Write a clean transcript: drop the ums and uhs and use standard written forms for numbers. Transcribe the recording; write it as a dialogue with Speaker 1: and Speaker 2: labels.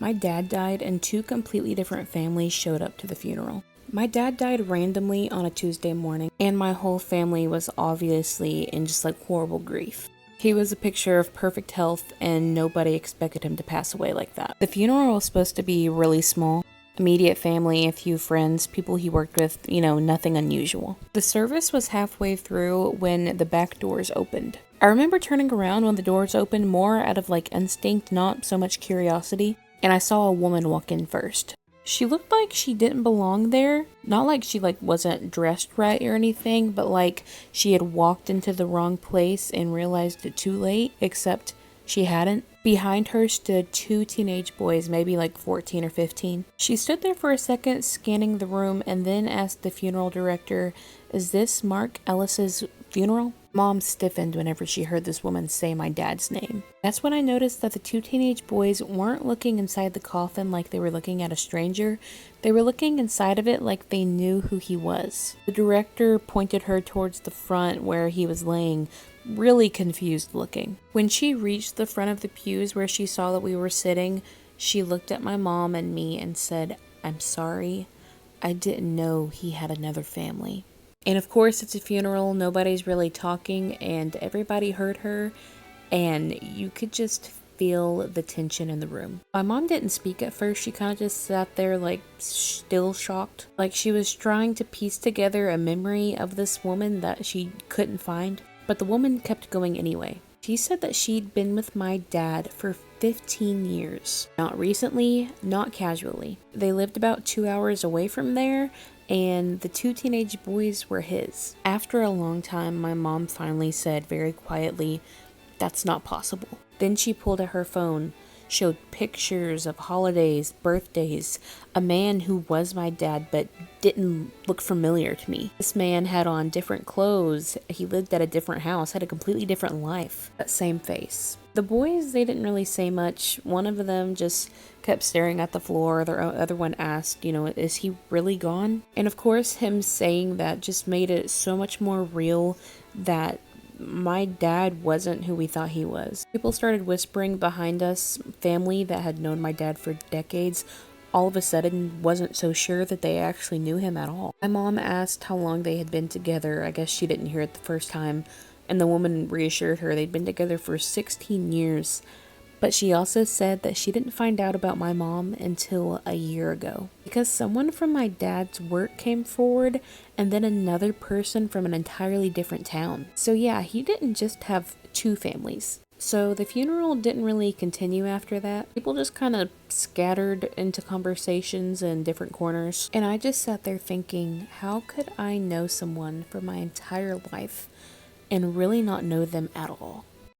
Speaker 1: My dad died and two completely different families showed up to the funeral. My dad died randomly on a Tuesday morning, and my whole family was obviously in just like horrible grief. He was a picture of perfect health, and nobody expected him to pass away like that. The funeral was supposed to be really small. Immediate family, a few friends, people he worked with, nothing unusual. The service was halfway through when the back doors opened. I remember turning around when the doors opened more out of like instinct, not so much curiosity, and I saw a woman walk in first. She looked like she didn't belong there. Not like she wasn't dressed right or anything, but like she had walked into the wrong place and realized it too late, except she hadn't. Behind her stood two teenage boys, maybe like 14 or 15. She stood there for a second, scanning the room, and then asked the funeral director, "Is this Mark Ellis's funeral?" Mom stiffened whenever she heard this woman say my dad's name. That's when I noticed that the two teenage boys weren't looking inside the coffin like they were looking at a stranger. They were looking inside of it like they knew who he was. The director pointed her towards the front where he was laying, really confused looking. When she reached the front of the pews where she saw that we were sitting, she looked at my mom and me and said, "I'm sorry. I didn't know he had another family." And of course, it's a funeral, nobody's really talking, and everybody heard her, and you could just feel the tension in the room. My mom didn't speak at first. She kind of just sat there like still shocked, like she was trying to piece together a memory of this woman that she couldn't find. But the woman kept going anyway. She said that she'd been with my dad for 15 years. Not recently, not casually. They lived about 2 hours away from there, and the two teenage boys were his. After a long time, my mom finally said very quietly, "That's not possible." Then she pulled out her phone, showed pictures of holidays, birthdays, a man who was my dad but didn't look familiar to me. This man had on different clothes, he lived at a different house, had a completely different life. That same face. The boys, they didn't really say much. One of them just kept staring at the floor. The other one asked, "Is he really gone?" And of course, him saying that just made it so much more real that my dad wasn't who we thought he was. People started whispering behind us. Family that had known my dad for decades all of a sudden wasn't so sure that they actually knew him at all. My mom asked how long they had been together. I guess she didn't hear it the first time, and the woman reassured her they'd been together for 16 years. But she also said that she didn't find out about my mom until a year ago, because someone from my dad's work came forward, and then another person from an entirely different town. So yeah, he didn't just have two families. So the funeral didn't really continue after that. People just kind of scattered into conversations in different corners. And I just sat there thinking, how could I know someone for my entire life and really not know them at all?